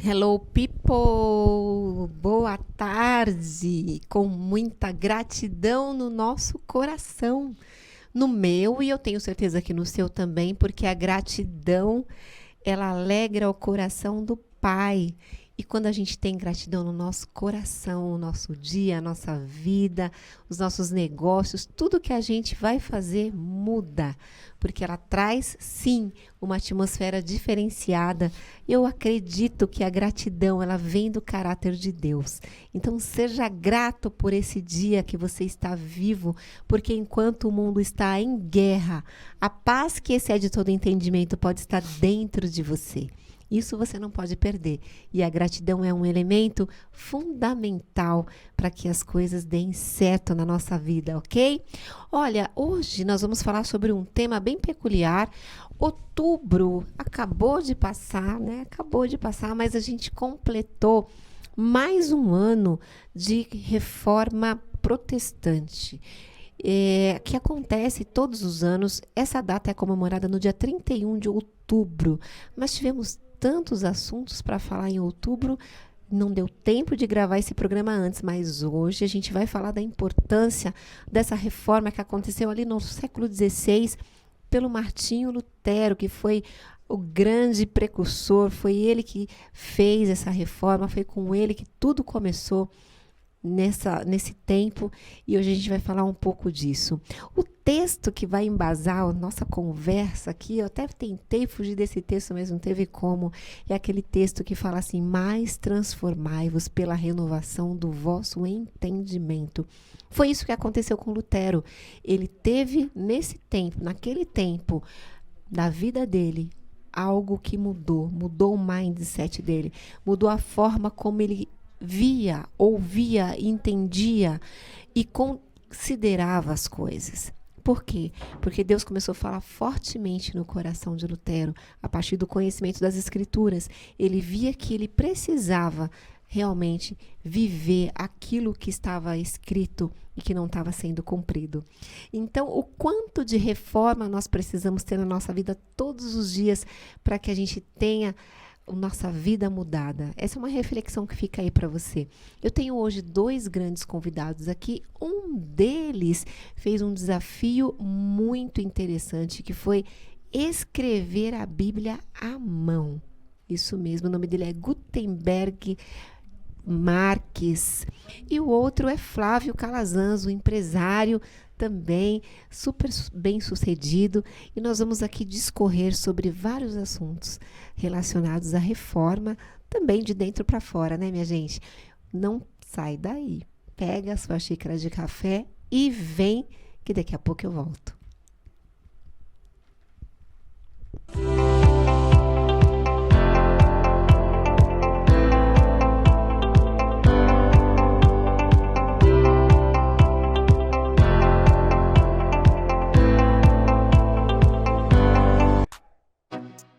Hello, people! Boa tarde! Com muita gratidão no nosso coração, no meu e eu tenho certeza que no seu também, porque a gratidão ela alegra o coração do Pai. E quando a gente tem gratidão no nosso coração, o nosso dia, a nossa vida, os nossos negócios, tudo que a gente vai fazer muda, porque ela traz, sim, uma atmosfera diferenciada. Eu acredito que a gratidão, ela vem do caráter de Deus. Então, seja grato por esse dia que você está vivo, porque enquanto o mundo está em guerra, a paz que excede todo entendimento pode estar dentro de você. Isso você não pode perder. E a gratidão é um elemento fundamental para que as coisas deem certo na nossa vida, ok? Olha, hoje nós vamos falar sobre um tema bem peculiar. Outubro acabou de passar, né? Acabou de passar, mas a gente completou mais um ano de reforma protestante. Que acontece todos os anos. Essa data é comemorada no dia 31 de outubro. Mas tivemos tantos assuntos para falar em outubro, não deu tempo de gravar esse programa antes, mas hoje a gente vai falar da importância dessa reforma que aconteceu ali no século XVI pelo Martinho Lutero, que foi o grande precursor, foi ele que fez essa reforma, foi com ele que tudo começou nesse tempo, e hoje a gente vai falar um pouco disso. O texto que vai embasar a nossa conversa aqui, eu até tentei fugir desse texto, mas não teve como, é aquele texto que fala assim: mas transformai-vos pela renovação do vosso entendimento. Foi isso que aconteceu com Lutero. Ele teve naquele tempo da vida dele, algo que mudou o mindset dele, mudou a forma como ele via, ouvia, entendia e considerava as coisas. Por quê? Porque Deus começou a falar fortemente no coração de Lutero, a partir do conhecimento das Escrituras. Ele via que ele precisava realmente viver aquilo que estava escrito e que não estava sendo cumprido. Então, o quanto de reforma nós precisamos ter na nossa vida todos os dias para que a gente tenha nossa vida mudada. Essa é uma reflexão que fica aí para você. Eu tenho hoje dois grandes convidados aqui. Um deles fez um desafio muito interessante, que foi escrever a Bíblia à mão. Isso mesmo, o nome dele é Gutenberg Marques. E o outro é Flávio Calazans, o empresário também super bem sucedido, e nós vamos aqui discorrer sobre vários assuntos relacionados à reforma, também de dentro para fora, né, minha gente? Não sai daí. Pega a sua xícara de café e vem, que daqui a pouco eu volto.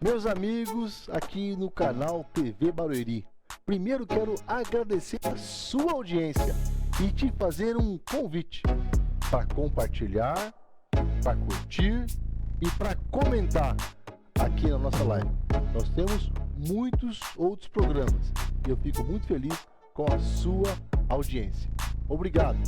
Meus amigos, aqui no canal TV Barueri, primeiro quero agradecer a sua audiência e te fazer um convite para compartilhar, para curtir e para comentar aqui na nossa live. Nós temos muitos outros programas e eu fico muito feliz com a sua audiência. Obrigado!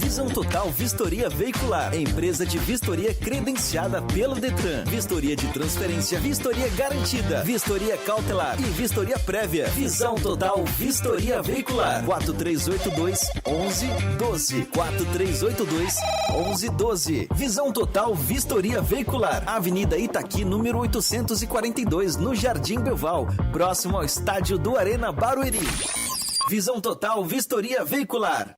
Visão Total Vistoria Veicular, empresa de vistoria credenciada pelo Detran. Vistoria de transferência, vistoria garantida, vistoria cautelar e vistoria prévia. Visão Total Vistoria Veicular. 4382-1112. 4382-1112. Visão Total Vistoria Veicular. Avenida Itaqui, número 842, no Jardim Belval, próximo ao estádio do Arena Barueri. Visão Total Vistoria Veicular.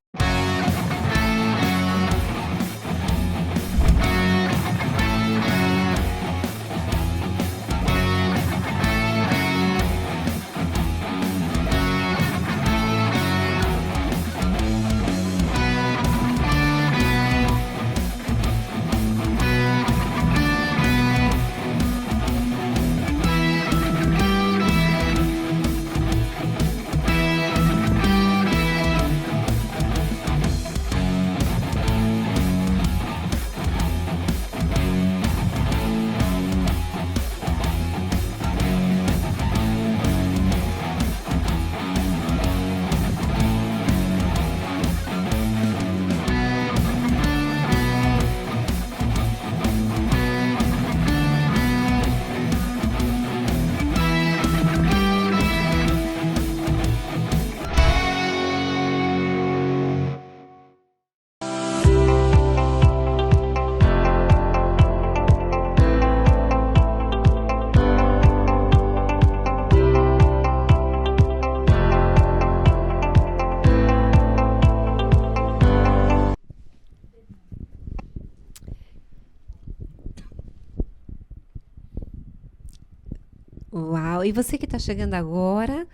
Uau! E você que está chegando agora,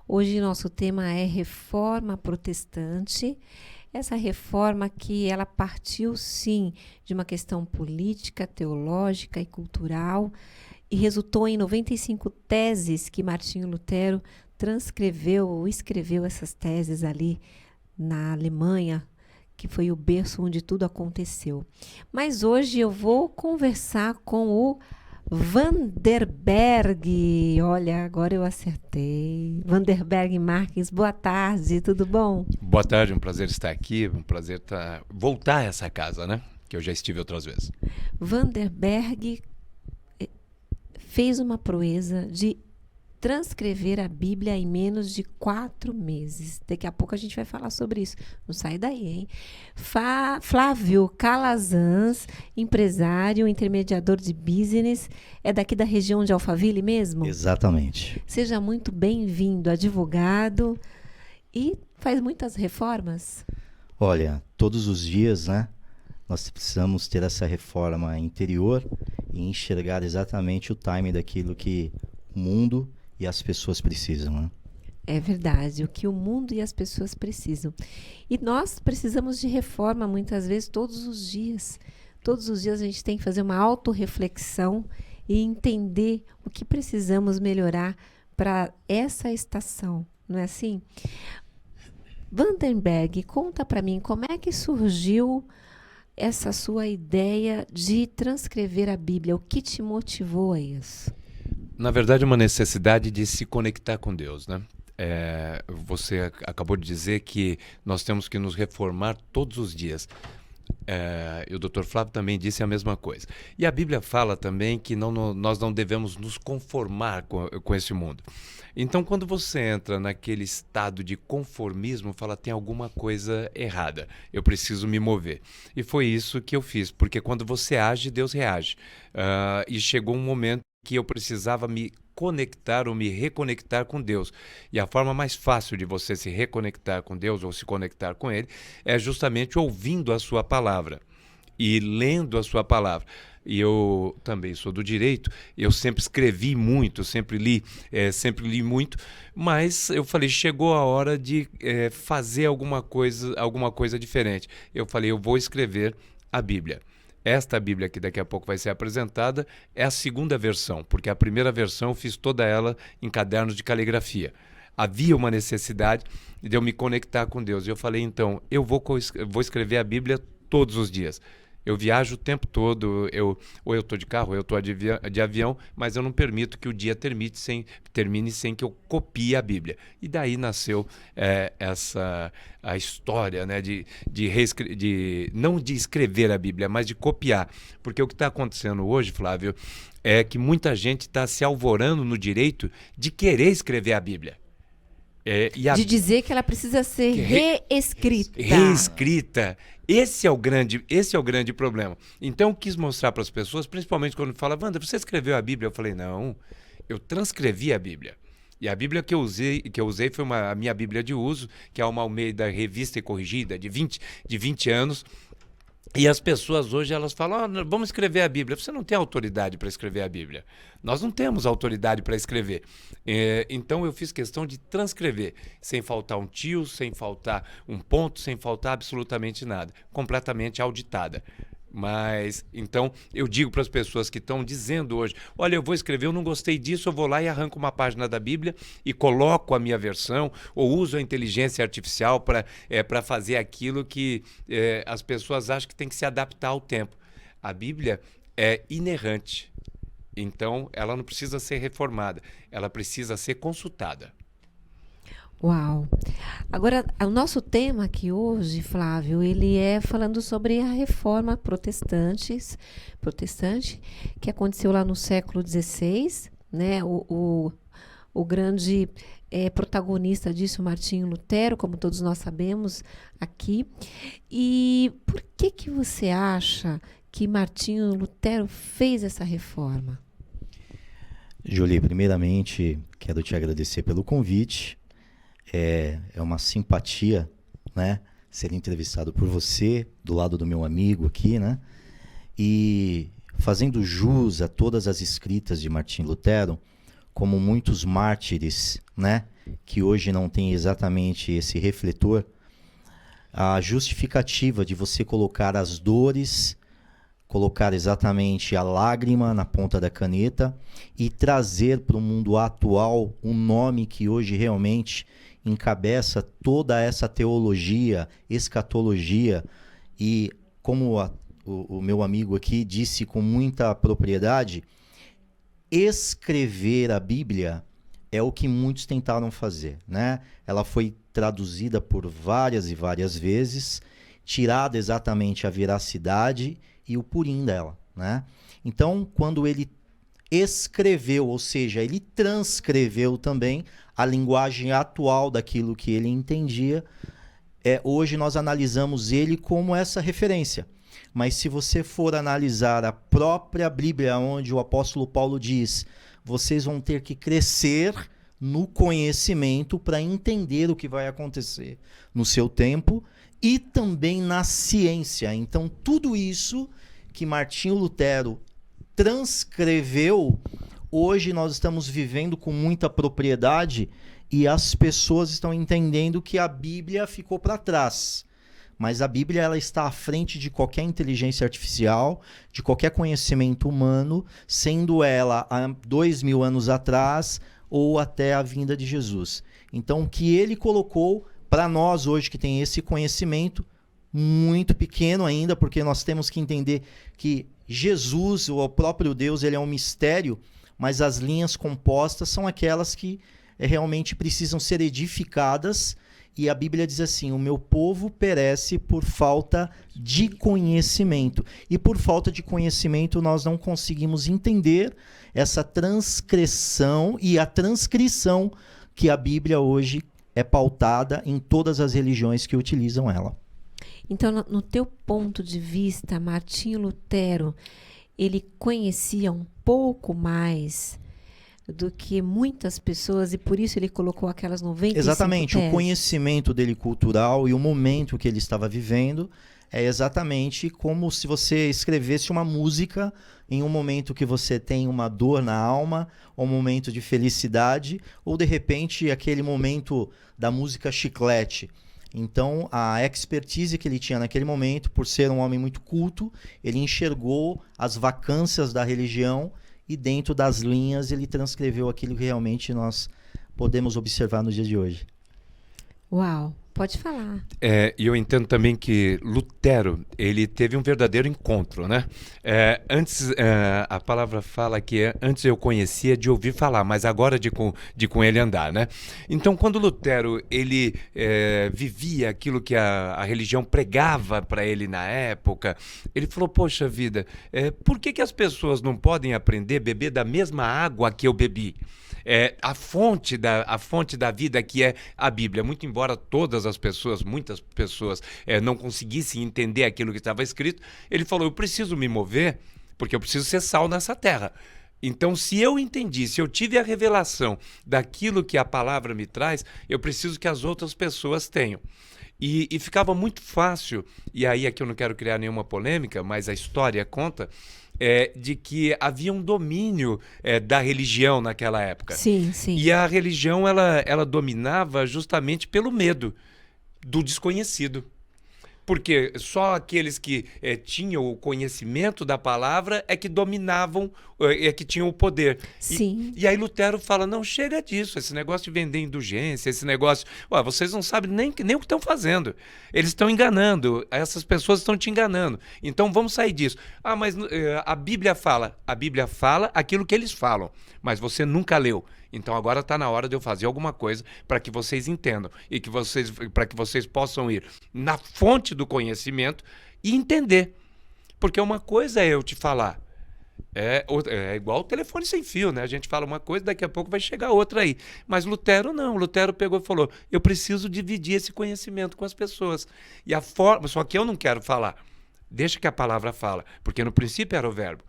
hoje nosso tema é Reforma Protestante. Essa reforma que ela partiu, sim, de uma questão política, teológica e cultural e resultou em 95 teses que Martinho Lutero transcreveu ou escreveu essas teses ali na Alemanha, que foi o berço onde tudo aconteceu. Mas hoje eu vou conversar com o Vanderberg. Olha, agora eu acertei. Vanderberg Marques, boa tarde, tudo bom? Boa tarde, um prazer estar aqui, um prazer voltar a essa casa, né? Que eu já estive outras vezes. Vanderberg fez uma proeza de transcrever a Bíblia em menos de 4 meses. Daqui a pouco a gente vai falar sobre isso. Não sai daí, hein? Flávio Calazans, empresário, intermediador de business, é daqui da região de Alphaville mesmo? Exatamente. Seja muito bem-vindo, advogado, e faz muitas reformas? Olha, todos os dias, né? Nós precisamos ter essa reforma interior e enxergar exatamente o timing daquilo que o mundo e as pessoas precisam, né? É verdade, o que o mundo e as pessoas precisam. E nós precisamos de reforma muitas vezes todos os dias. Todos os dias a gente tem que fazer uma autorreflexão e entender o que precisamos melhorar para essa estação, não é assim? Vandenberg, conta para mim como é que surgiu essa sua ideia de transcrever a Bíblia, o que te motivou a isso? Na verdade, é uma necessidade de se conectar com Deus, né? Você acabou de dizer que nós temos que nos reformar todos os dias. E o Dr. Flávio também disse a mesma coisa. E a Bíblia fala também que nós não devemos nos conformar com esse mundo. Então, quando você entra naquele estado de conformismo, fala, tem alguma coisa errada, eu preciso me mover. E foi isso que eu fiz, porque quando você age, Deus reage. E chegou um momento que eu precisava me conectar ou me reconectar com Deus. E a forma mais fácil de você se reconectar com Deus ou se conectar com Ele é justamente ouvindo a sua palavra e lendo a sua palavra. E eu também sou do direito, eu sempre escrevi muito, sempre li muito, mas eu falei, chegou a hora de fazer alguma coisa diferente. Eu falei, eu vou escrever a Bíblia. Esta Bíblia que daqui a pouco vai ser apresentada é a segunda versão, porque a primeira versão eu fiz toda ela em cadernos de caligrafia. Havia uma necessidade de eu me conectar com Deus. E eu falei, então, eu vou escrever a Bíblia todos os dias. Eu viajo o tempo todo, ou eu estou de carro, ou eu estou de avião, mas eu não permito que o dia termine sem que eu copie a Bíblia. E daí nasceu a história, né, não de escrever a Bíblia, mas de copiar. Porque o que está acontecendo hoje, Flávio, é que muita gente está se alvorando no direito de querer escrever a Bíblia. De dizer que ela precisa ser reescrita. Reescrita. Esse é o grande problema. Então, eu quis mostrar para as pessoas, principalmente quando fala, Wanda, você escreveu a Bíblia? Eu falei, não, eu transcrevi a Bíblia. E a Bíblia que eu usei foi a minha Bíblia de uso, que é uma Almeida Revista e Corrigida, de 20 anos. E as pessoas hoje, elas falam, vamos escrever a Bíblia. Você não tem autoridade para escrever a Bíblia. Nós não temos autoridade para escrever. Então eu fiz questão de transcrever, sem faltar um tio, sem faltar um ponto, sem faltar absolutamente nada. Completamente auditada. Mas, então, eu digo para as pessoas que estão dizendo hoje, olha, eu vou escrever, eu não gostei disso, eu vou lá e arranco uma página da Bíblia e coloco a minha versão, ou uso a inteligência artificial para fazer aquilo que as pessoas acham que tem que se adaptar ao tempo. A Bíblia é inerrante, então ela não precisa ser reformada, ela precisa ser consultada. Uau! Agora, o nosso tema aqui hoje, Flávio, ele é falando sobre a reforma protestante, que aconteceu lá no século XVI, né? O grande protagonista disso, Martinho Lutero, como todos nós sabemos aqui. E por que você acha que Martinho Lutero fez essa reforma? Jolie, primeiramente, quero te agradecer pelo convite. É uma simpatia, né, ser entrevistado por você, do lado do meu amigo aqui, né, e fazendo jus a todas as escritas de Martinho Lutero, como muitos mártires, né, que hoje não têm exatamente esse refletor, a justificativa de você colocar as dores, colocar exatamente a lágrima na ponta da caneta e trazer para o mundo atual um nome que hoje realmente encabeça toda essa teologia, escatologia, e como o meu amigo aqui disse com muita propriedade, escrever a Bíblia é o que muitos tentaram fazer, né? Ela foi traduzida por várias e várias vezes, tirada exatamente a veracidade e o purim dela, né? Então, quando ele escreveu, ou seja, ele transcreveu também a linguagem atual daquilo que ele entendia, hoje nós analisamos ele como essa referência. Mas se você for analisar a própria Bíblia, onde o apóstolo Paulo diz, vocês vão ter que crescer no conhecimento para entender o que vai acontecer no seu tempo e também na ciência. Então, tudo isso que Martinho Lutero transcreveu, hoje nós estamos vivendo com muita propriedade e as pessoas estão entendendo que a Bíblia ficou para trás. Mas a Bíblia ela está à frente de qualquer inteligência artificial, de qualquer conhecimento humano, sendo ela há 2000 anos atrás ou até a vinda de Jesus. Então, o que ele colocou para nós hoje que tem esse conhecimento, muito pequeno ainda, porque nós temos que entender que Jesus, o próprio Deus, ele é um mistério, mas as linhas compostas são aquelas que realmente precisam ser edificadas, e a Bíblia diz assim, o meu povo perece por falta de conhecimento, e por falta de conhecimento nós não conseguimos entender essa transcrição e a transcrição que a Bíblia hoje é pautada em todas as religiões que utilizam ela. Então, no teu ponto de vista, Martinho Lutero, ele conhecia um pouco mais do que muitas pessoas e por isso ele colocou aquelas 95 Exatamente, teses. O conhecimento dele cultural e o momento que ele estava vivendo é exatamente como se você escrevesse uma música em um momento que você tem uma dor na alma, ou um momento de felicidade, ou de repente aquele momento da música chiclete. Então, a expertise que ele tinha naquele momento, por ser um homem muito culto, ele enxergou as vacâncias da religião e dentro das linhas ele transcreveu aquilo que realmente nós podemos observar no dia de hoje. Uau! Pode falar. E eu entendo também que Lutero, ele teve um verdadeiro encontro, né? Antes, a palavra fala que antes eu conhecia de ouvir falar, mas agora de com ele andar, né? Então, quando Lutero, ele vivia aquilo que a religião pregava para ele na época, ele falou, poxa vida, por que as pessoas não podem aprender a beber da mesma água que eu bebi? A fonte da vida, que é a Bíblia. Muito embora muitas pessoas não conseguissem entender aquilo que estava escrito, ele falou, eu preciso me mover porque eu preciso ser sal nessa terra. Então, se eu entendi, se eu tive a revelação daquilo que a palavra me traz, eu preciso que as outras pessoas tenham. E ficava muito fácil, e aí aqui eu não quero criar nenhuma polêmica, mas a história conta, de que havia um domínio da religião naquela época. Sim, sim. E a religião, ela dominava justamente pelo medo do desconhecido. Porque só aqueles que tinham o conhecimento da palavra é que dominavam, que tinham o poder. Sim. E aí Lutero fala, não, chega disso, esse negócio de vender indulgência, esse negócio... vocês não sabem nem o que estão fazendo. Eles estão enganando, essas pessoas estão te enganando. Então vamos sair disso. Mas a Bíblia fala aquilo que eles falam, mas você nunca leu. Então agora está na hora de eu fazer alguma coisa para que vocês entendam e para que vocês possam ir na fonte do conhecimento e entender. Porque uma coisa é eu te falar, é igual o telefone sem fio, né? A gente fala uma coisa, daqui a pouco vai chegar outra aí. Mas Lutero não, Lutero pegou e falou, eu preciso dividir esse conhecimento com as pessoas. E a forma, só que eu não quero falar. Deixa que a palavra fala, porque no princípio era o verbo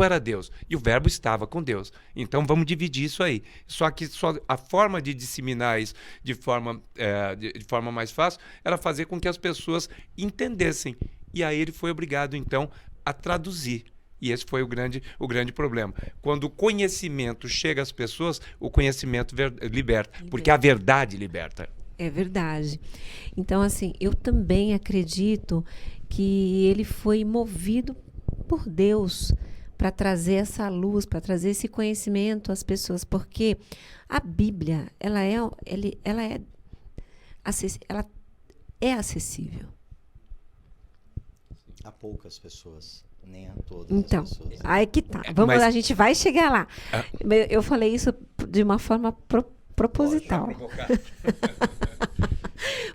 era Deus, e o verbo estava com Deus. Então vamos dividir isso aí. Só que a forma de disseminar isso de forma mais fácil era fazer com que as pessoas entendessem. E aí ele foi obrigado, então, a traduzir. E esse foi o grande problema. Quando o conhecimento chega às pessoas, o conhecimento liberta, porque a verdade liberta. É verdade. Então, assim, eu também acredito que ele foi movido por Deus para trazer essa luz, para trazer esse conhecimento às pessoas, porque a Bíblia, ela é acessível. A poucas pessoas, nem a todas Então, as pessoas. aí que tá. A gente vai chegar lá. Eu falei isso de uma forma proposital.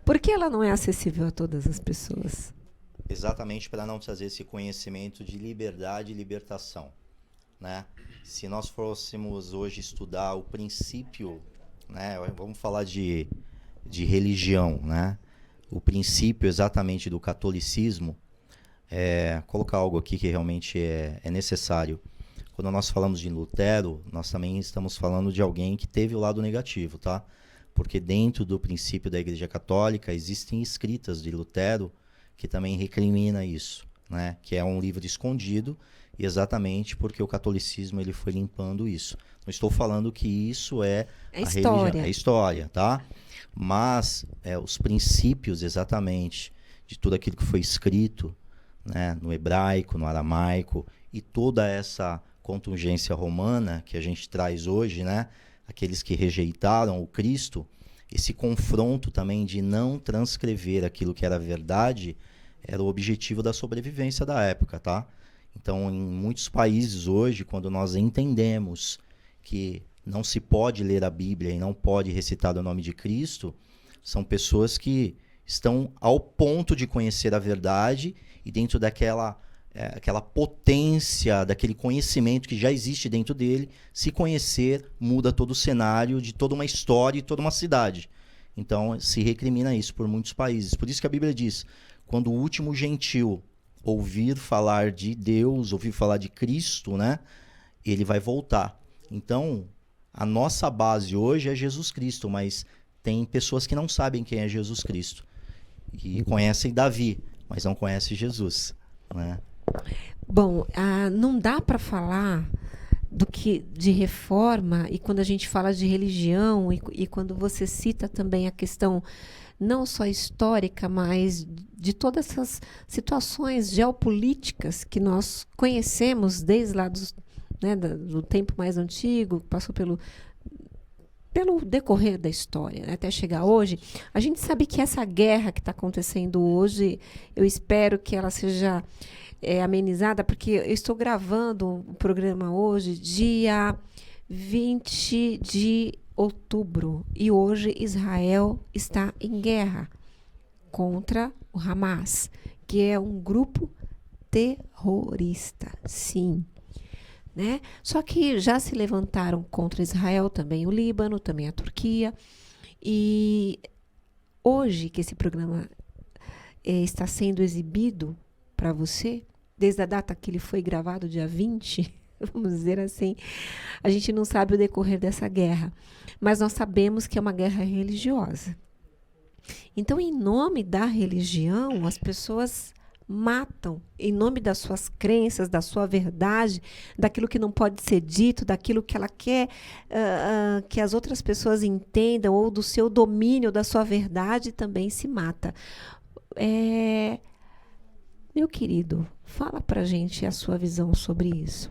Porque ela não é acessível a todas as pessoas. Exatamente para não trazer esse conhecimento de liberdade e libertação, né? Se nós fôssemos hoje estudar o princípio, né? Vamos falar de religião, né? O princípio exatamente do catolicismo, colocar algo aqui que realmente é necessário. Quando nós falamos de Lutero, nós também estamos falando de alguém que teve o lado negativo, tá? Porque dentro do princípio da Igreja Católica existem escritas de Lutero que também recrimina isso, né? Que é um livro escondido, exatamente porque o catolicismo ele foi limpando isso. Não estou falando que isso é a história. Religião, é história, tá? Mas os princípios exatamente de tudo aquilo que foi escrito, né? No hebraico, no aramaico e toda essa contungência romana que a gente traz hoje, né? Aqueles que rejeitaram o Cristo, esse confronto também de não transcrever aquilo que era verdade era o objetivo da sobrevivência da época, tá? Então, em muitos países hoje, quando nós entendemos que não se pode ler a Bíblia e não pode recitar o nome de Cristo, são pessoas que estão ao ponto de conhecer a verdade e dentro daquela aquela potência, daquele conhecimento que já existe dentro dele, se conhecer, muda todo o cenário de toda uma história e toda uma cidade. Então, se recrimina isso por muitos países. Por isso que a Bíblia diz, quando o último gentil ouvir falar de Deus, ouvir falar de Cristo, né, ele vai voltar. Então, a nossa base hoje é Jesus Cristo, mas tem pessoas que não sabem quem é Jesus Cristo. E conhecem Davi, mas não conhecem Jesus, né? Bom, não dá para falar de reforma, e quando a gente fala de religião, e quando você cita também a questão não só histórica, mas de todas essas situações geopolíticas que nós conhecemos desde lá do tempo mais antigo, passou pelo decorrer da história, né, até chegar hoje, a gente sabe que essa guerra que está acontecendo hoje, eu espero que ela seja amenizada, porque eu estou gravando o programa hoje, dia 20 de outubro, e hoje Israel está em guerra contra o Hamas, que é um grupo terrorista, sim. Né? Só que já se levantaram contra Israel também o Líbano, também a Turquia. E hoje que esse programa está sendo exibido para você, desde a data que ele foi gravado, dia 20, vamos dizer assim, a gente não sabe o decorrer dessa guerra, mas nós sabemos que é uma guerra religiosa. Então, em nome da religião, as pessoas matam em nome das suas crenças, da sua verdade, daquilo que não pode ser dito, daquilo que ela quer que as outras pessoas entendam, ou do seu domínio, da sua verdade, também se mata. Meu querido, fala pra gente a sua visão sobre isso.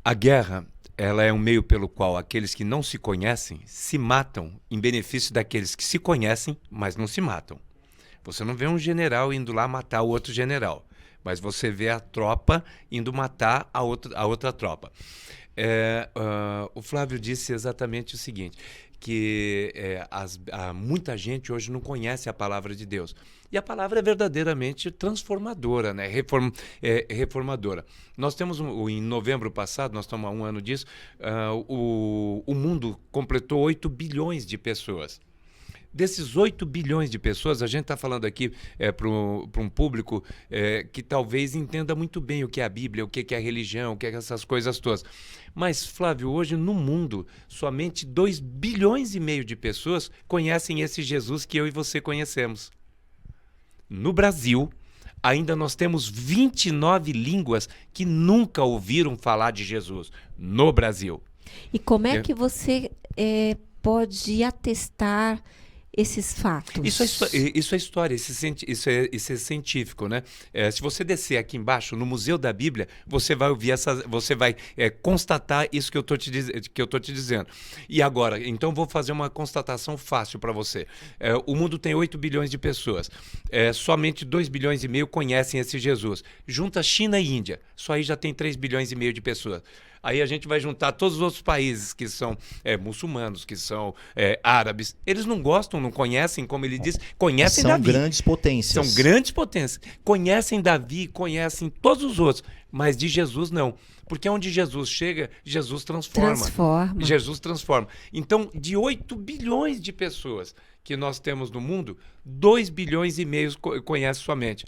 A guerra, ela é um meio pelo qual aqueles que não se conhecem se matam em benefício daqueles que se conhecem, mas não se matam. Você não vê um general indo lá matar o outro general, mas você vê a tropa indo matar a outra tropa. O Flávio disse exatamente o seguinte, que muita gente hoje não conhece a palavra de Deus. E a palavra é verdadeiramente transformadora, né? Reformadora. Nós temos, em novembro passado, nós estamos há um ano disso, o mundo completou 8 bilhões de pessoas. Desses 8 bilhões de pessoas, a gente está falando aqui para um público que talvez entenda muito bem o que é a Bíblia, o que é a religião, o que é essas coisas todas. Mas, Flávio, hoje no mundo, somente 2 bilhões e meio de pessoas conhecem esse Jesus que eu e você conhecemos. No Brasil, ainda nós temos 29 línguas que nunca ouviram falar de Jesus no Brasil. E como é que você pode atestar esses fatos? Isso é história, isso é científico, né? Se você descer aqui embaixo no Museu da Bíblia, você vai ouvir você vai constatar isso que eu tô te dizendo. E agora, então vou fazer uma constatação fácil para você. O mundo tem 8 bilhões de pessoas. Somente 2 bilhões e meio conhecem esse Jesus. Junta China e Índia, só aí já tem 3 bilhões e meio de pessoas. Aí a gente vai juntar todos os outros países que são muçulmanos, que são árabes. Eles não gostam, não conhecem, como ele diz, conhecem Davi. São grandes potências. São grandes potências. Conhecem Davi, conhecem todos os outros, mas de Jesus não. Porque onde Jesus chega, Jesus transforma. Jesus transforma. Então, de 8 bilhões de pessoas que nós temos no mundo, 2 bilhões e meio conhecem somente.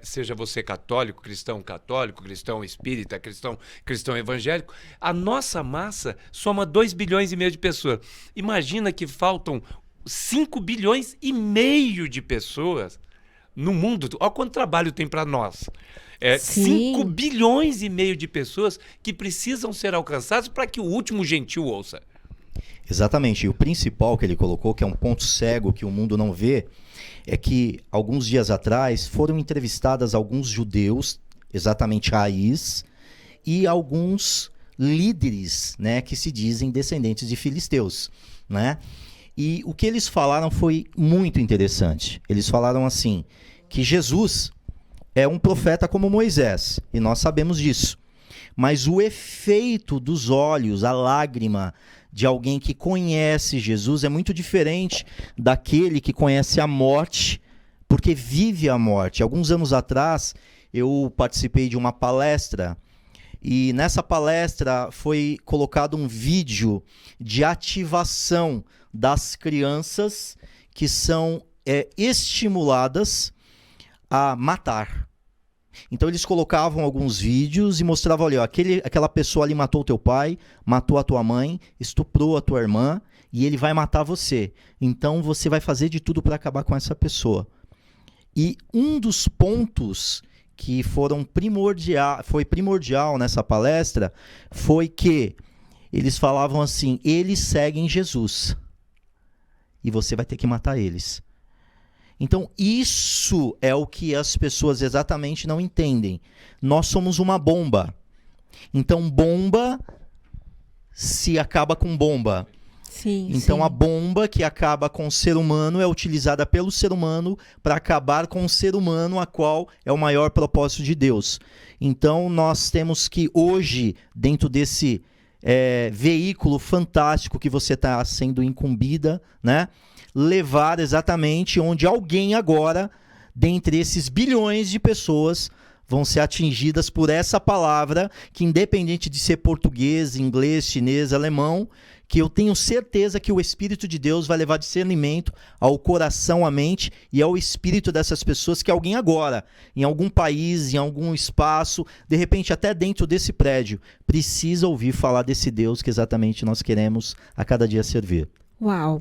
Seja você católico, cristão espírita, cristão evangélico, a nossa massa soma 2 bilhões e meio de pessoas. Imagina que faltam 5 bilhões e meio de pessoas no mundo. Olha quanto trabalho tem para nós. 5 bilhões e meio de pessoas que precisam ser alcançadas para que o último gentil ouça. Exatamente. E o principal que ele colocou, que é um ponto cego que o mundo não vê, é que alguns dias atrás foram entrevistadas alguns judeus, exatamente raiz, e alguns líderes, né, que se dizem descendentes de filisteus, né? E o que eles falaram foi muito interessante. Eles falaram assim, que Jesus é um profeta como Moisés, e nós sabemos disso. Mas o efeito dos olhos, a lágrima de alguém que conhece Jesus é muito diferente daquele que conhece a morte, porque vive a morte. Alguns anos atrás, eu participei de uma palestra, e nessa palestra foi colocado um vídeo de ativação das crianças que são estimuladas a matar. Então eles colocavam alguns vídeos e mostravam, olha, aquela pessoa ali matou o teu pai, matou a tua mãe, estuprou a tua irmã e ele vai matar você. Então você vai fazer de tudo para acabar com essa pessoa. E um dos pontos que foi primordial nessa palestra foi que eles falavam assim, eles seguem Jesus e você vai ter que matar eles. Então, isso é o que as pessoas exatamente não entendem. Nós somos uma bomba. Então, bomba se acaba com bomba. Sim, Então sim. a bomba que acaba com o ser humano é utilizada pelo ser humano para acabar com o ser humano, a qual é o maior propósito de Deus. Então nós temos que hoje, dentro desse veículo fantástico que você está sendo incumbida, né, levar exatamente onde alguém agora, dentre esses bilhões de pessoas, vão ser atingidas por essa palavra, que independente de ser português, inglês, chinês, alemão, que eu tenho certeza que o Espírito de Deus vai levar discernimento ao coração, à mente e ao espírito dessas pessoas, que alguém agora, em algum país, em algum espaço, de repente até dentro desse prédio, precisa ouvir falar desse Deus que exatamente nós queremos a cada dia servir. Uau!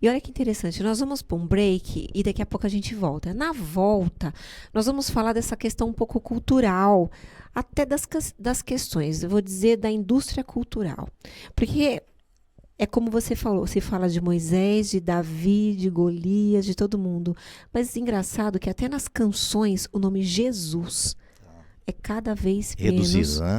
E olha que interessante, nós vamos para um break e daqui a pouco a gente volta. Na volta, nós vamos falar dessa questão um pouco cultural, até das questões, eu vou dizer, da indústria cultural. Porque é como você falou, se fala de Moisés, de Davi, de Golias, de todo mundo. Mas engraçado que até nas canções o nome Jesus é cada vez menos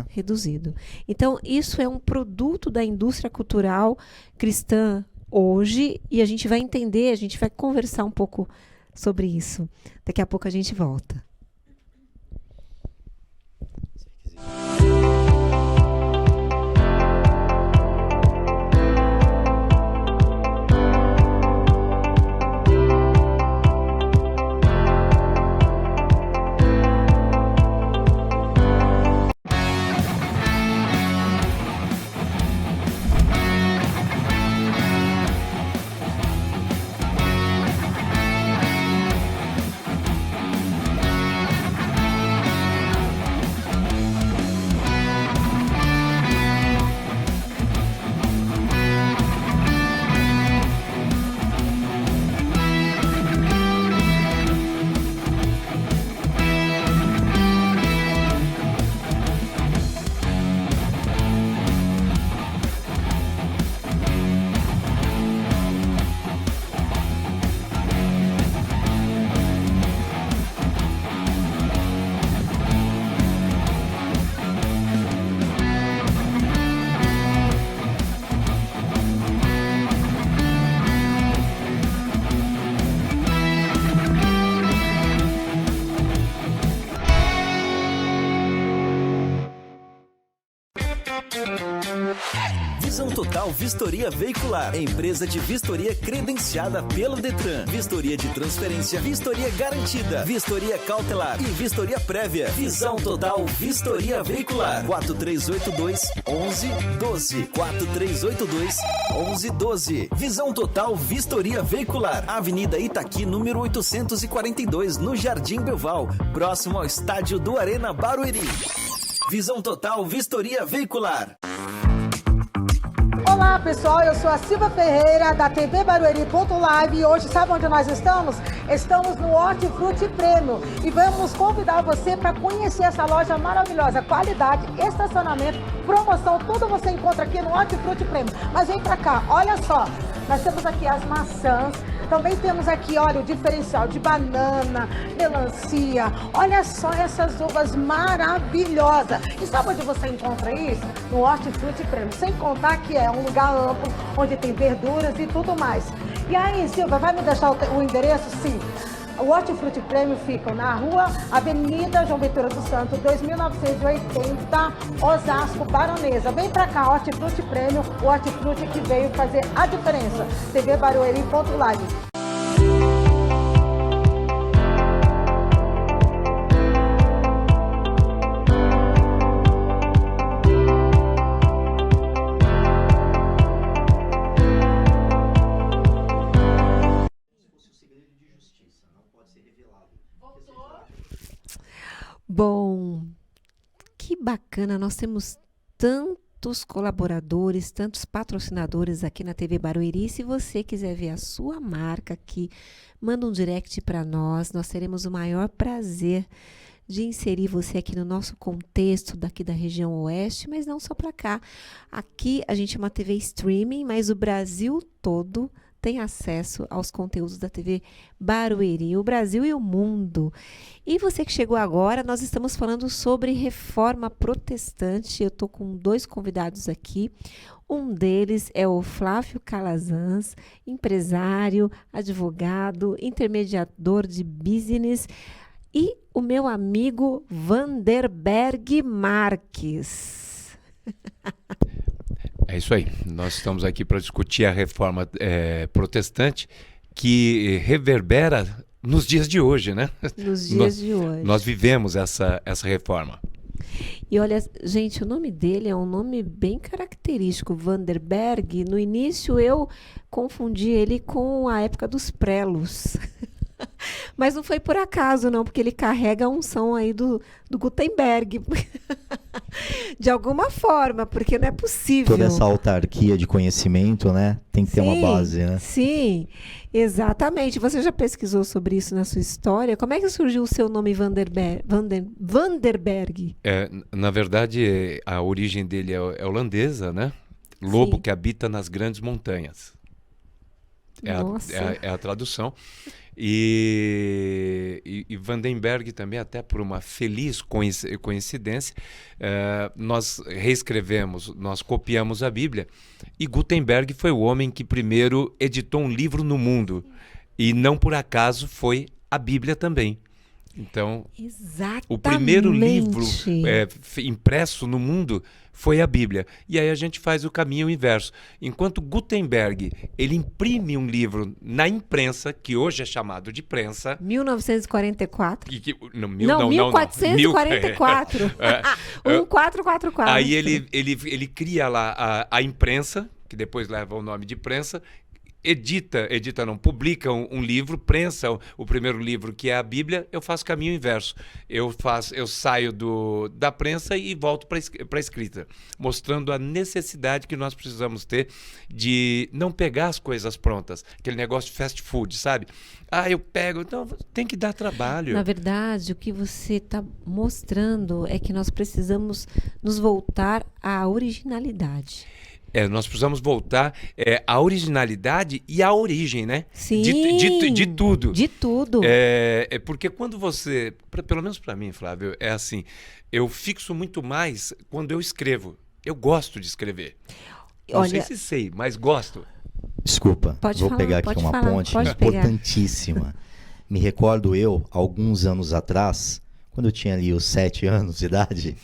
reduzido. Então, isso é um produto da indústria cultural cristã hoje, e a gente vai entender, a gente vai conversar um pouco sobre isso. Daqui a pouco a gente volta. Visão Total Vistoria Veicular, empresa de vistoria credenciada pelo Detran. Vistoria de transferência, vistoria garantida, vistoria cautelar e vistoria prévia. Visão Total Vistoria Veicular. 4382-1112. 4382-1112. Visão Total Vistoria Veicular. Avenida Itaqui, número 842, no Jardim Belval, próximo ao estádio do Arena Barueri. Visão Total Vistoria Veicular. Olá pessoal, eu sou a Silva Ferreira da TV Barueri.live e hoje sabe onde nós estamos? Estamos no Hortifruti Prêmio e vamos convidar você para conhecer essa loja maravilhosa, qualidade, estacionamento, promoção, tudo você encontra aqui no Hortifruti Prêmio. Mas vem para cá, olha só, nós temos aqui as maçãs, também temos aqui, olha, o diferencial de banana, melancia, olha só essas uvas maravilhosas. E sabe onde você encontra isso? No Hortifruti Prêmio, sem contar que é um lugar amplo, onde tem verduras e tudo mais. E aí, Silvia, vai me deixar o endereço? Sim. O Hortifruti Prêmio fica na rua Avenida João Ventura do Santo, 2980, Osasco, Baronesa. Vem pra cá, Hortifruti Prêmio, o Hortifruti que veio fazer a diferença. TV Barueri.live. Bom, que bacana, nós temos tantos colaboradores, tantos patrocinadores aqui na TV Barueri. Se você quiser ver a sua marca aqui, manda um direct para nós teremos o maior prazer de inserir você aqui no nosso contexto daqui da região oeste, mas não só para cá. Aqui a gente é uma TV streaming, mas o Brasil todo tem acesso aos conteúdos da TV Barueri, o Brasil e o mundo. E você que chegou agora, nós estamos falando sobre reforma protestante. Eu estou com 2 convidados aqui. Um deles é o Flávio Calazans, empresário, advogado, intermediador de business, e o meu amigo Vanderberg Marques. É isso aí. Nós estamos aqui para discutir a reforma protestante que reverbera nos dias de hoje, né? Nos dias de hoje. Nós vivemos essa reforma. E olha, gente, o nome dele é um nome bem característico, Vanderberg. No início eu confundi ele com a época dos prelos. Mas não foi por acaso, não, porque ele carrega a unção aí do Gutenberg. De alguma forma, porque não é possível. Toda essa autarquia de conhecimento, né? Tem que ter uma base, né? Sim, exatamente. Você já pesquisou sobre isso na sua história? Como é que surgiu o seu nome Vanderberg? Na verdade, a origem dele é holandesa, né? Lobo Sim. que habita nas grandes montanhas. Nossa. É a tradução. E Vandenberg também, até por uma feliz coincidência, nós reescrevemos, nós copiamos a Bíblia, e Gutenberg foi o homem que primeiro editou um livro no mundo, e não por acaso foi a Bíblia também. Então, Exatamente. o primeiro livro impresso no mundo foi a Bíblia. E aí a gente faz o caminho inverso. Enquanto Gutenberg, ele imprime um livro na imprensa, que hoje é chamado de prensa. 1944. Não, 1444. 1444. Aí ele cria lá a imprensa, que depois leva o nome de prensa, publica um livro, prensa o primeiro livro, que é a Bíblia. Eu faço caminho inverso. Eu saio da prensa e volto para a escrita, mostrando a necessidade que nós precisamos ter de não pegar as coisas prontas, aquele negócio de fast food, sabe? Eu pego, então tem que dar trabalho. Na verdade, o que você está mostrando é que nós precisamos nos voltar à originalidade. Nós precisamos voltar à originalidade e à origem, né? Sim. De tudo. De tudo. Porque quando você, pelo menos para mim, Flávio, é assim, eu fixo muito mais quando eu escrevo. Eu gosto de escrever. Não sei se sei, mas gosto. Desculpa, vou pegar aqui uma ponte importantíssima. Me recordo alguns anos atrás, quando eu tinha ali os 7 anos de idade,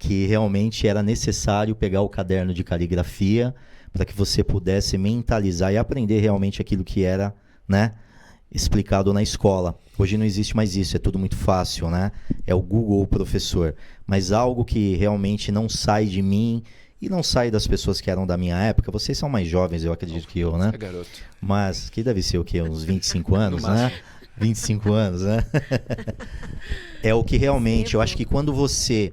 que realmente era necessário pegar o caderno de caligrafia para que você pudesse mentalizar e aprender realmente aquilo que era, né, explicado na escola. Hoje não existe mais isso, é tudo muito fácil, né? É o Google o professor. Mas algo que realmente não sai de mim e não sai das pessoas que eram da minha época. Vocês são mais jovens, eu acredito que eu, né? É garoto. Mas que deve ser o quê? Uns 25 anos, né? 25 anos, né? É o que realmente, eu acho que quando você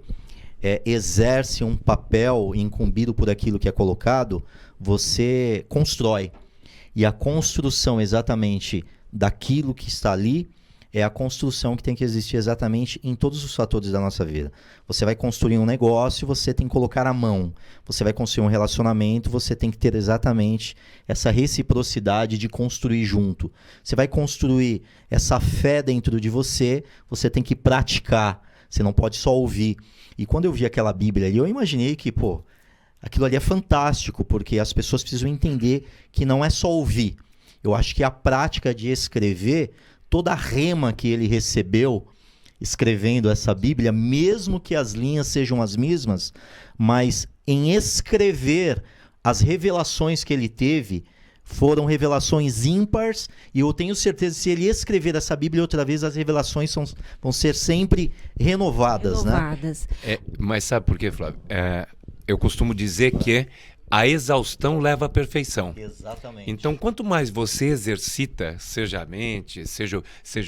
exerce um papel incumbido por aquilo que é colocado, você constrói. E a construção exatamente daquilo que está ali é a construção que tem que existir exatamente em todos os fatores da nossa vida. Você vai construir um negócio, você tem que colocar a mão. Você vai construir um relacionamento, você tem que ter exatamente essa reciprocidade de construir junto. Você vai construir essa fé dentro de você, você tem que praticar. Você não pode só ouvir. E quando eu vi aquela Bíblia ali, eu imaginei que, aquilo ali é fantástico, porque as pessoas precisam entender que não é só ouvir. Eu acho que a prática de escrever, toda a rema que ele recebeu escrevendo essa Bíblia, mesmo que as linhas sejam as mesmas, mas em escrever as revelações que ele teve, foram revelações ímpares, e eu tenho certeza que se ele escrever essa Bíblia outra vez, as revelações vão ser sempre renovadas. Né? Mas sabe por quê, Flávio? Eu costumo dizer que a exaustão leva à perfeição. Exatamente. Então, quanto mais você exercita, seja a mente, seja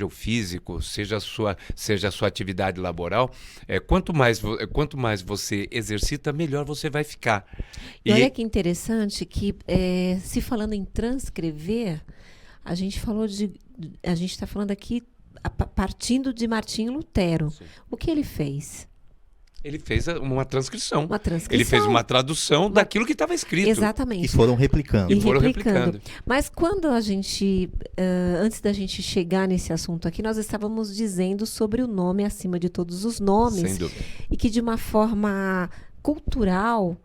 o físico, seja a sua atividade laboral, quanto mais você exercita, melhor você vai ficar. E olha que interessante que, se falando em transcrever, a gente está falando aqui partindo de Martinho Lutero. Sim. O que ele fez? Ele fez uma transcrição. Uma transcrição. Ele fez uma tradução daquilo que estava escrito. Exatamente. E foram replicando. E foram replicando. Mas quando a gente, antes da gente chegar nesse assunto aqui, nós estávamos dizendo sobre o nome acima de todos os nomes. Sem dúvida. E que de uma forma cultural,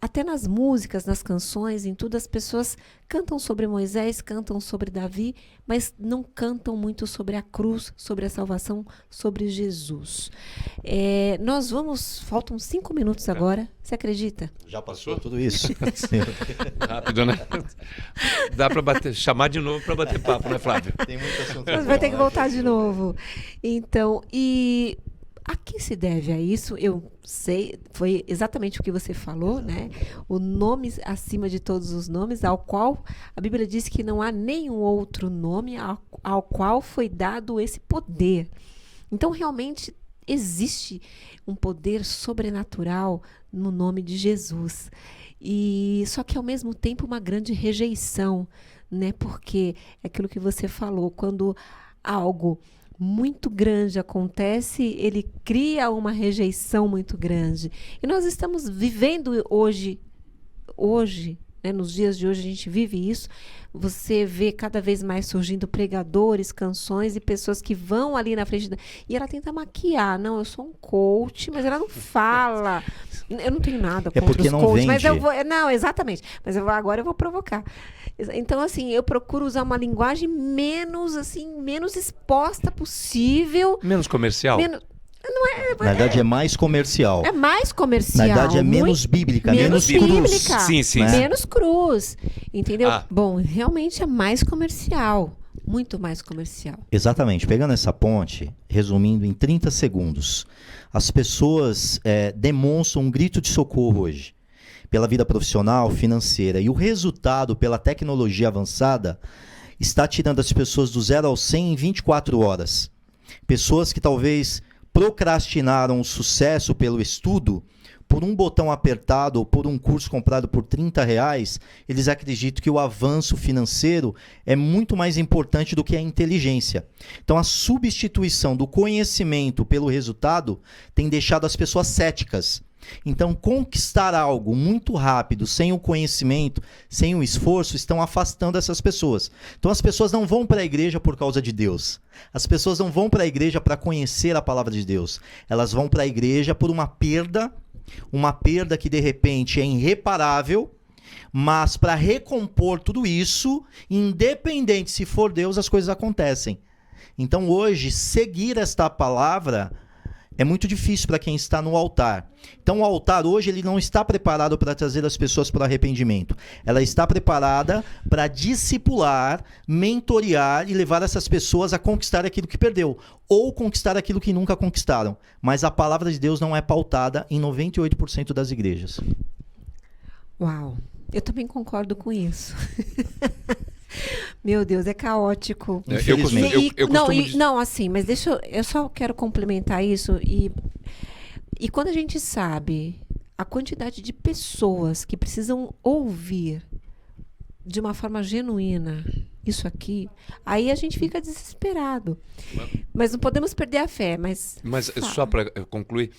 até nas músicas, nas canções, em tudo, as pessoas cantam sobre Moisés, cantam sobre Davi, mas não cantam muito sobre a cruz, sobre a salvação, sobre Jesus. Faltam 5 minutos agora, você acredita? Já passou tudo isso? Rápido, né? Dá para chamar de novo para bater papo, né, Flávio? Tem muito assunto. Mas vai ter que voltar de novo. Então, a que se deve a isso? Eu sei, foi exatamente o que você falou, né? O nome acima de todos os nomes, ao qual a Bíblia diz que não há nenhum outro nome ao qual foi dado esse poder. Então, realmente, existe um poder sobrenatural no nome de Jesus. Só que, ao mesmo tempo, uma grande rejeição, né? Porque é aquilo que você falou, quando algo muito grande acontece, ele cria uma rejeição muito grande. E nós estamos vivendo hoje, né, nos dias de hoje a gente vive isso. Você vê cada vez mais surgindo pregadores, canções e pessoas que vão ali na frente e ela tenta maquiar. Não, eu sou um coach, mas ela não fala. Eu não tenho nada contra porque os não coaches, mas vende. eu vou... Não, exatamente. Mas agora eu vou provocar. Então, assim, eu procuro usar uma linguagem menos exposta possível. Menos comercial? Na verdade, é mais comercial. É mais comercial. Na verdade, é menos bíblica, menos cruz. bíblica. Sim. Menos cruz. Entendeu? Ah. Bom, realmente é mais comercial. Muito mais comercial. Exatamente. Pegando essa ponte, resumindo em 30 segundos, as pessoas demonstram um grito de socorro hoje pela vida profissional, financeira. E o resultado, pela tecnologia avançada, está tirando as pessoas do 0 ao 100 em 24 horas. Pessoas que talvez procrastinaram o sucesso pelo estudo, por um botão apertado ou por um curso comprado por R$30, eles acreditam que o avanço financeiro é muito mais importante do que a inteligência. Então, a substituição do conhecimento pelo resultado tem deixado as pessoas céticas. Então, conquistar algo muito rápido, sem o conhecimento, sem o esforço, estão afastando essas pessoas. Então, as pessoas não vão para a igreja por causa de Deus. As pessoas não vão para a igreja para conhecer a palavra de Deus. Elas vão para a igreja por uma perda que de repente é irreparável, mas para recompor tudo isso, independente se for Deus, as coisas acontecem. Então, hoje, seguir esta palavra é muito difícil para quem está no altar. Então, o altar hoje ele não está preparado para trazer as pessoas para o arrependimento. Ela está preparada para discipular, mentorear e levar essas pessoas a conquistar aquilo que perdeu ou conquistar aquilo que nunca conquistaram. Mas a palavra de Deus não é pautada em 98% das igrejas. Uau, eu também concordo com isso. Meu Deus, é caótico. Mas eu só quero complementar isso e quando a gente sabe a quantidade de pessoas que precisam ouvir de uma forma genuína isso aqui, aí a gente fica desesperado. Mas não podemos perder a fé. Mas só para concluir,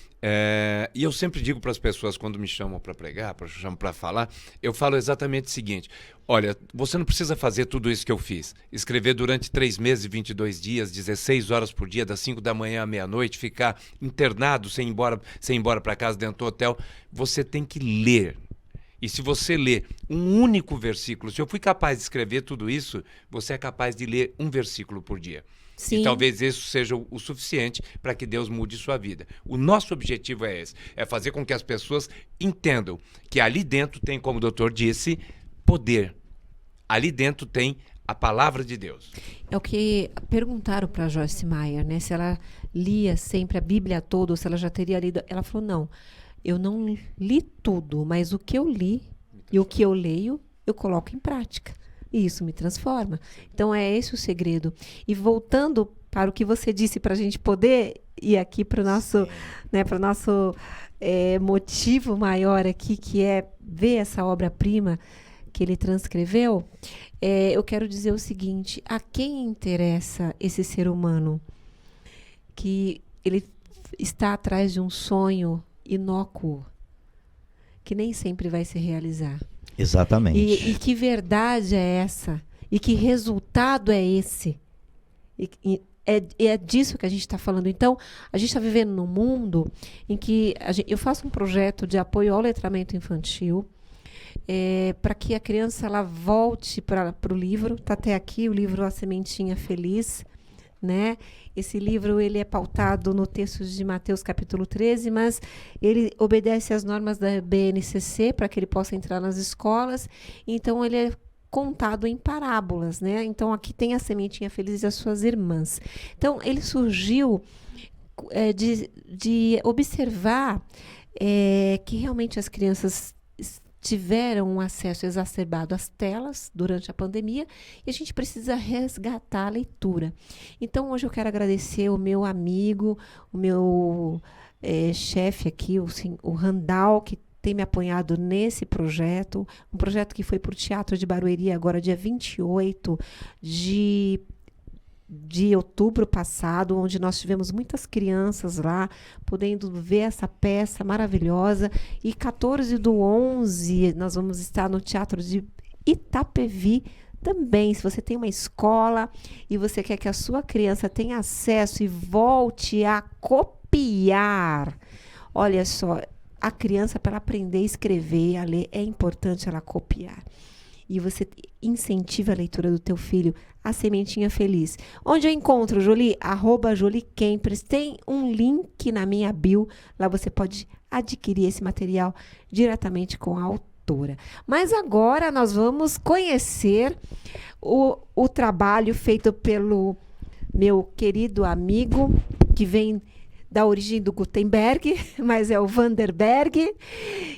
e eu sempre digo para as pessoas quando me chamam para pregar, para falar, eu falo exatamente o seguinte: olha, você não precisa fazer tudo isso que eu fiz. Escrever durante 3 meses e 22 dias, 16 horas por dia, das 5 da manhã à meia-noite, ficar internado sem ir embora para casa dentro do hotel. Você tem que ler. E se você ler um único versículo, se eu fui capaz de escrever tudo isso, você é capaz de ler um versículo por dia. Sim. E talvez isso seja o suficiente para que Deus mude sua vida. O nosso objetivo é esse, é fazer com que as pessoas entendam que ali dentro tem, como o doutor disse, poder. Ali dentro tem a palavra de Deus. É o que perguntaram para Joyce Meyer, né? Se ela lia sempre a Bíblia toda, ou se ela já teria lido. Ela falou, não. Eu não li tudo, mas o que eu li e o que eu leio, eu coloco em prática. E isso me transforma. Então, é esse o segredo. E voltando para o que você disse, para a gente poder ir aqui para o nosso, né, para o nosso motivo maior aqui, que é ver essa obra-prima que ele transcreveu, eu quero dizer o seguinte: a quem interessa esse ser humano que ele está atrás de um sonho inócuo, que nem sempre vai se realizar. Exatamente. E que verdade é essa? E que resultado é esse? É disso que a gente está falando. Então, a gente está vivendo num mundo em que eu faço um projeto de apoio ao letramento infantil, para que a criança ela volte para o livro. Está até aqui o livro A Sementinha Feliz, né? Esse livro ele é pautado no texto de Mateus capítulo 13, mas ele obedece às normas da BNCC para que ele possa entrar nas escolas. Então, ele é contado em parábolas, né? Então, aqui tem a Sementinha Feliz e as suas irmãs. Então, ele surgiu de observar que realmente as crianças tiveram um acesso exacerbado às telas durante a pandemia e a gente precisa resgatar a leitura. Então, hoje eu quero agradecer o meu amigo, o meu chefe aqui, o Randall, que tem me apoiado nesse projeto, um projeto que foi para o Teatro de Barueri agora dia 28 de outubro passado, onde nós tivemos muitas crianças lá, podendo ver essa peça maravilhosa. E 14/11, nós vamos estar no Teatro de Itapevi também. Se você tem uma escola e você quer que a sua criança tenha acesso e volte a copiar, olha só, a criança, para aprender a escrever, a ler, é importante ela copiar. E você incentiva a leitura do teu filho, A Sementinha Feliz. Onde eu encontro, Jolie? @JolieKempers. Tem um link na minha bio. Lá você pode adquirir esse material diretamente com a autora. Mas agora nós vamos conhecer o trabalho feito pelo meu querido amigo, que vem da origem do Gutenberg, mas é o Vanderberg.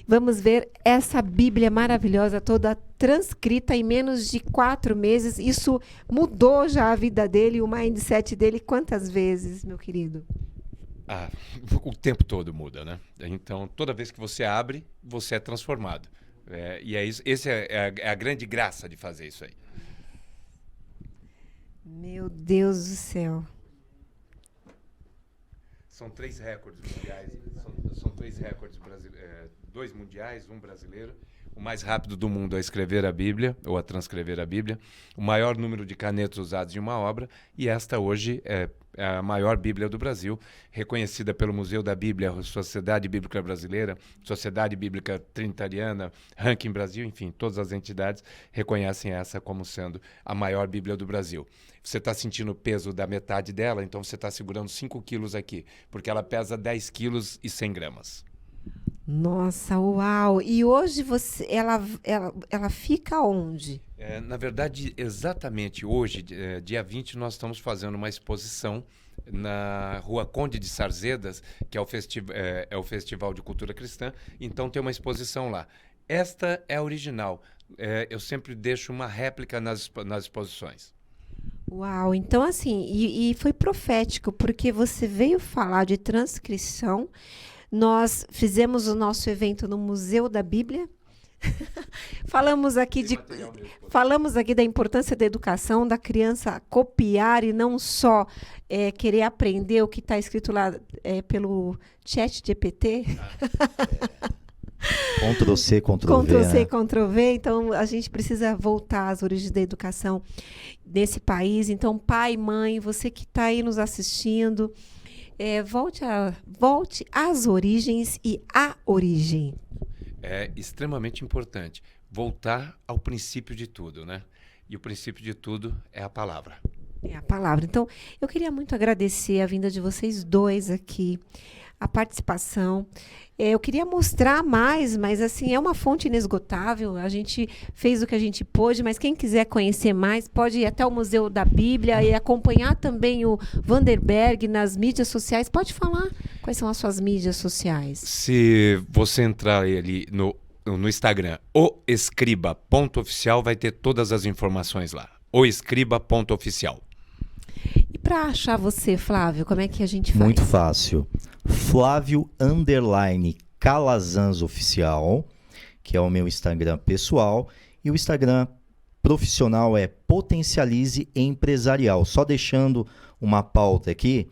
Vamos ver essa Bíblia maravilhosa, toda transcrita em menos de 4 meses. Isso mudou já a vida dele, o mindset dele. Quantas vezes, meu querido? O tempo todo muda, né? Então, toda vez que você abre, você é transformado. E é isso, essa é a grande graça de fazer isso aí. Meu Deus do céu. São 3 recordes mundiais, são 3 recordes brasileiros, 2 mundiais, 1 brasileiro. O mais rápido do mundo a escrever a Bíblia, ou a transcrever a Bíblia. O maior número de canetas usadas em uma obra. E esta hoje é a maior Bíblia do Brasil, reconhecida pelo Museu da Bíblia, Sociedade Bíblica Brasileira, Sociedade Bíblica Trinitariana, Ranking Brasil, enfim, todas as entidades reconhecem essa como sendo a maior Bíblia do Brasil. Você está sentindo o peso da metade dela, então você está segurando 5 quilos aqui, porque ela pesa 10 quilos e 100 gramas. Nossa, uau! E hoje ela fica onde? Na verdade, exatamente hoje, dia 20, nós estamos fazendo uma exposição na Rua Conde de Sarzedas, que é o Festival de Cultura Cristã. Então tem uma exposição lá. Esta é a original. Eu sempre deixo uma réplica nas exposições. Uau, então assim, e foi profético, porque você veio falar de transcrição. Nós fizemos o nosso evento no Museu da Bíblia. Falamos aqui da importância da educação, da criança copiar e não só querer aprender o que está escrito lá pelo ChatGPT. Ctrl+C, Ctrl+V. Ctrl+C, Ctrl+V. Então, a gente precisa voltar às origens da educação nesse país. Então, pai, mãe, você que está aí nos assistindo, volte às origens e à origem. É extremamente importante voltar ao princípio de tudo, né? E o princípio de tudo é a palavra. É a palavra. Então, eu queria muito agradecer a vinda de vocês dois aqui, a participação. Eu queria mostrar mais, mas assim, é uma fonte inesgotável. A gente fez o que a gente pôde, mas quem quiser conhecer mais, pode ir até o Museu da Bíblia e acompanhar também o Vanderberg nas mídias sociais. Pode falar quais são as suas mídias sociais. Se você entrar ali no Instagram, oescriba.oficial, vai ter todas as informações lá. oescriba.oficial. E para achar você, Flávio, como é que a gente faz? Muito fácil. Flávio_Calazans Oficial, que é o meu Instagram pessoal, e o Instagram profissional é Potencialize Empresarial. Só deixando uma pauta aqui,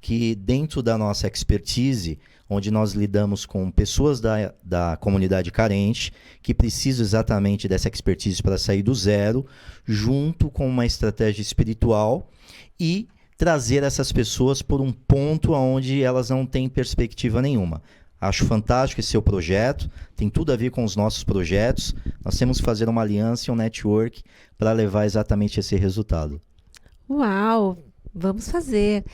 que dentro da nossa expertise, onde nós lidamos com pessoas da comunidade carente, que precisam exatamente dessa expertise para sair do zero, junto com uma estratégia espiritual e trazer essas pessoas por um ponto onde elas não têm perspectiva nenhuma. Acho fantástico esse seu projeto, tem tudo a ver com os nossos projetos. Nós temos que fazer uma aliança e um network para levar exatamente esse resultado. Uau! Vamos fazer.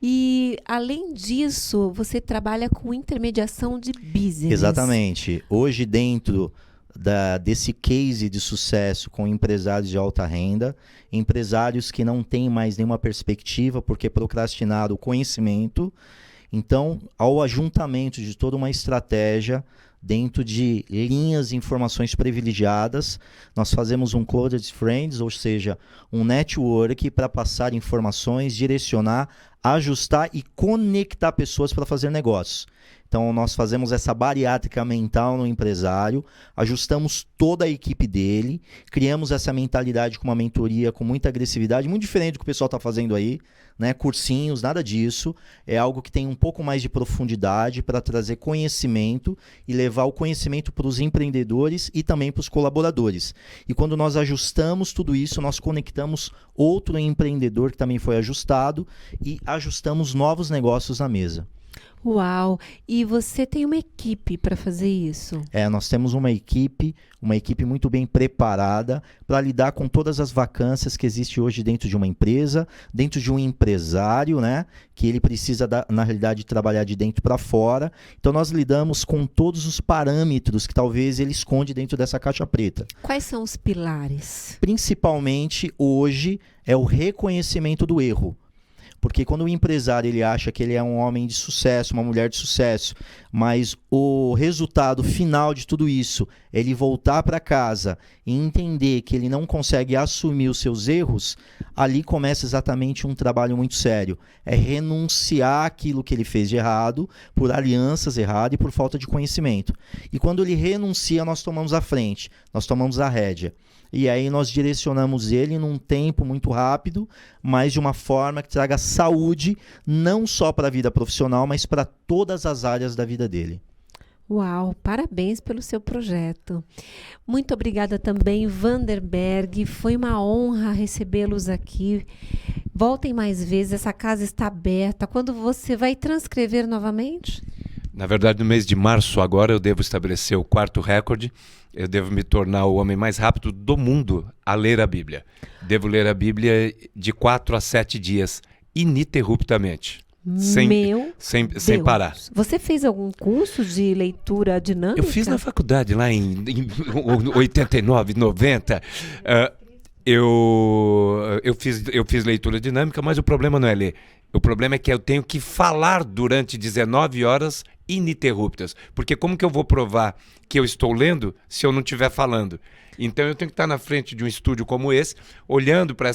E, além disso, você trabalha com intermediação de business. Exatamente. Hoje, dentro desse case de sucesso com empresários de alta renda, empresários que não têm mais nenhuma perspectiva porque procrastinaram o conhecimento. Então, ao ajuntamento de toda uma estratégia dentro de linhas e informações privilegiadas, nós fazemos um Closed Friends, ou seja, um network para passar informações, direcionar, ajustar e conectar pessoas para fazer negócios. Então, nós fazemos essa bariátrica mental no empresário, ajustamos toda a equipe dele, criamos essa mentalidade com uma mentoria com muita agressividade, muito diferente do que o pessoal está fazendo aí, né? Cursinhos, nada disso. É algo que tem um pouco mais de profundidade para trazer conhecimento e levar o conhecimento para os empreendedores e também para os colaboradores. E quando nós ajustamos tudo isso, nós conectamos outro empreendedor que também foi ajustado e ajustamos novos negócios na mesa. Uau! E você tem uma equipe para fazer isso? Nós temos uma equipe muito bem preparada para lidar com todas as vacâncias que existem hoje dentro de uma empresa, dentro de um empresário, né? Que ele precisa, na realidade, trabalhar de dentro para fora. Então, nós lidamos com todos os parâmetros que talvez ele esconde dentro dessa caixa preta. Quais são os pilares? Principalmente, hoje, é o reconhecimento do erro. Porque quando o empresário ele acha que ele é um homem de sucesso, uma mulher de sucesso, mas o resultado final de tudo isso é ele voltar para casa e entender que ele não consegue assumir os seus erros, ali começa exatamente um trabalho muito sério. É renunciar àquilo que ele fez de errado, por alianças erradas e por falta de conhecimento. E quando ele renuncia, nós tomamos a frente, nós tomamos a rédea. E aí nós direcionamos ele num tempo muito rápido, mas de uma forma que traga saúde, não só para a vida profissional, mas para todas as áreas da vida dele. Uau, parabéns pelo seu projeto. Muito obrigada também, Vanderberg. Foi uma honra recebê-los aqui. Voltem mais vezes, essa casa está aberta. Quando você vai transcrever novamente? Na verdade, no mês de março agora eu devo estabelecer o 4º recorde. Eu devo me tornar o homem mais rápido do mundo a ler a Bíblia. Devo ler a Bíblia de 4 a 7 dias, ininterruptamente. Sem parar. Você fez algum curso de leitura dinâmica? Eu fiz na faculdade, lá em 89, 90. Eu fiz leitura dinâmica, mas o problema não é ler. O problema é que eu tenho que falar durante 19 horas ininterruptas. Porque como que eu vou provar que eu estou lendo se eu não estiver falando? Então eu tenho que estar na frente de um estúdio como esse, olhando para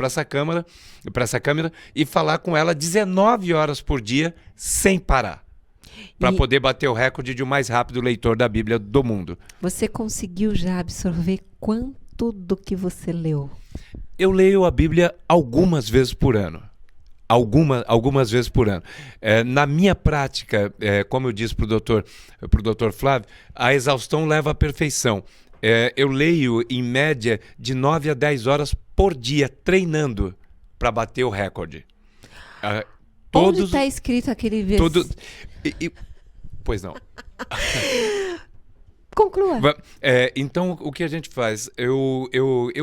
essa câmera e falar com ela 19 horas por dia sem parar. Para poder bater o recorde de o mais rápido leitor da Bíblia do mundo. Você conseguiu já absorver quanto do que você leu? Eu leio a Bíblia algumas vezes por ano. Algumas vezes por ano. Na minha prática, como eu disse para o doutor Flávio, a exaustão leva à perfeição. Eu leio, em média, de 9 a 10 horas por dia, treinando para bater o recorde. Onde está escrito aquele versículo? Pois não. Conclua. Então, o que a gente faz? Eu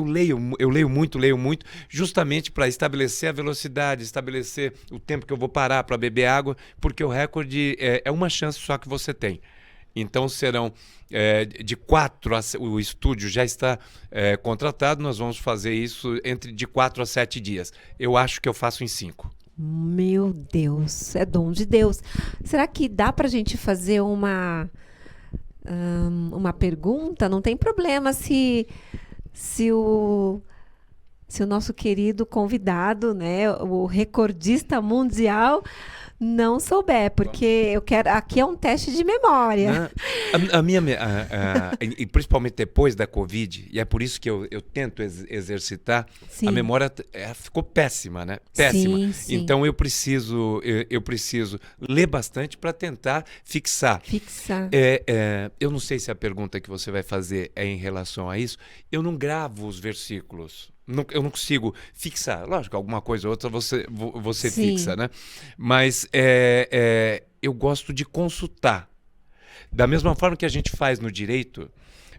leio muito, justamente para estabelecer a velocidade, estabelecer o tempo que eu vou parar para beber água, porque o recorde é uma chance só que você tem. Então, serão de 4 a... O estúdio já está contratado, nós vamos fazer isso de 4 a 7 dias. Eu acho que eu faço em 5. Meu Deus, é dom de Deus. Será que dá para a gente fazer uma pergunta? Não tem problema se o nosso querido convidado, né, o recordista mundial, não souber, porque eu quero. Aqui é um teste de memória. Né? E principalmente depois da Covid, e é por isso que eu tento exercitar, Sim. a memória ficou péssima, né? Péssima. Sim, sim. Então eu preciso ler bastante para tentar fixar. Fixar. Eu não sei se a pergunta que você vai fazer é em relação a isso. Eu não gravo os versículos. Eu não consigo fixar. Lógico, alguma coisa ou outra você Sim. fixa, né? Mas eu gosto de consultar. Da mesma forma que a gente faz no direito,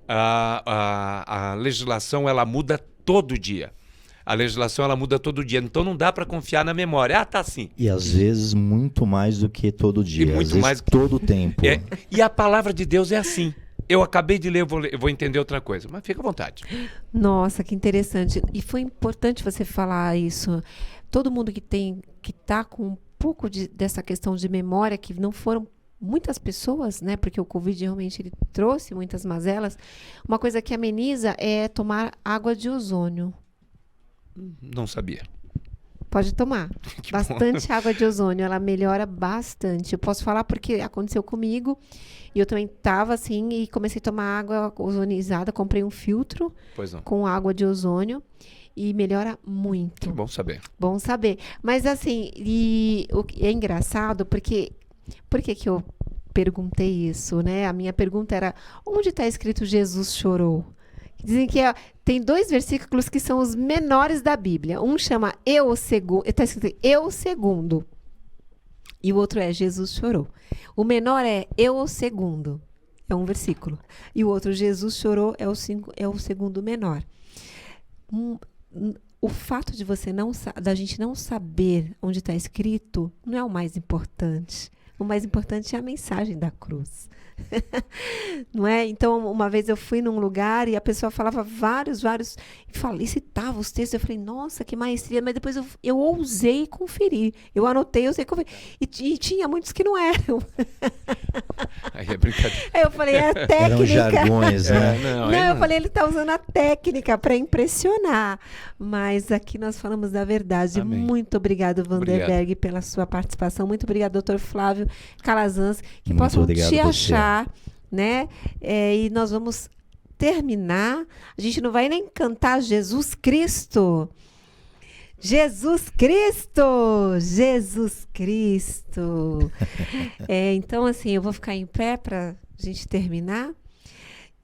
a legislação ela muda todo dia. A legislação ela muda todo dia. Então não dá para confiar na memória. Ah, tá assim. E às vezes muito mais do que todo dia. E muito às vezes mais todo o tempo. E a palavra de Deus é assim. Eu acabei de ler, eu vou entender outra coisa. Mas fica à vontade. Nossa, que interessante. E foi importante você falar isso. Todo mundo que tá com um pouco dessa questão de memória, que não foram muitas pessoas, né? Porque o Covid realmente ele trouxe muitas mazelas. Uma coisa que ameniza é tomar água de ozônio. Não sabia. Pode tomar. Que Bastante bom. água de ozônio. Ela melhora bastante. Eu posso falar porque aconteceu comigo. E eu também estava assim e comecei a tomar água ozonizada. Comprei um filtro Pois não. com água de ozônio. E melhora muito. Que bom saber. Bom saber. Mas assim, é engraçado porque... Por que eu perguntei isso, né? A minha pergunta era, onde está escrito Jesus chorou? Dizem que tem 2 versículos que são os menores da Bíblia. Um chama Eu o Segundo, está escrito Eu o Segundo. E o outro é Jesus chorou. O menor é Eu o Segundo. É um versículo. E o outro, Jesus chorou, é o segundo menor. O fato de da gente não saber onde está escrito não é o mais importante. O mais importante é a mensagem da cruz. Não é? Então, uma vez eu fui num lugar e a pessoa falava vários, e citava os textos. Eu falei, nossa, que maestria. Mas depois eu ousei conferir. Eu anotei, eu sei conferir. E tinha muitos que não eram. Aí é brincadeira. Aí eu falei, é técnica. Eram jargões, né? Não, eu falei, ele está usando a técnica para impressionar. Mas aqui nós falamos da verdade. Amém. Muito obrigado, Vanderberg, pela sua participação. Muito obrigado, doutor Flávio Calazans, que Muito possam obrigado te você. achar, né? E nós vamos terminar. A gente não vai nem cantar Jesus Cristo. Jesus Cristo! Jesus Cristo! Então, assim, eu vou ficar em pé para a gente terminar.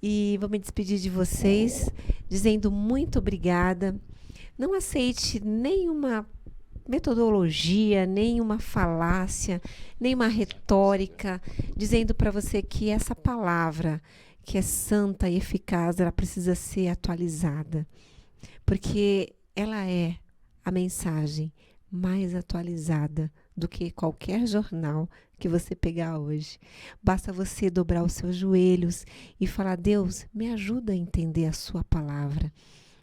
E vou me despedir de vocês, dizendo muito obrigada. Não aceite nenhuma metodologia, nenhuma falácia, nenhuma retórica, dizendo para você que essa palavra, que é santa e eficaz, ela precisa ser atualizada. Porque ela é a mensagem mais atualizada do que qualquer jornal que você pegar hoje. Basta você dobrar os seus joelhos e falar, Deus, me ajuda a entender a sua palavra.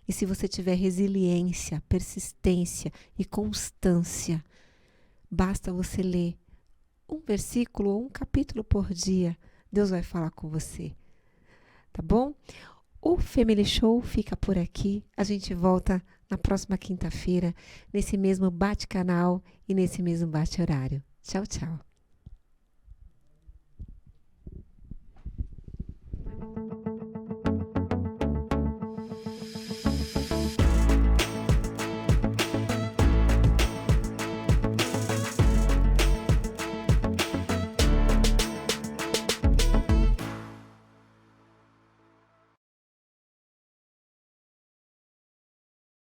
E se você tiver resiliência, persistência e constância, basta você ler um versículo ou um capítulo por dia. Deus vai falar com você. Tá bom? O Family Show fica por aqui. A gente volta na próxima quinta-feira, nesse mesmo bate-canal e nesse mesmo bate-horário. Tchau, tchau.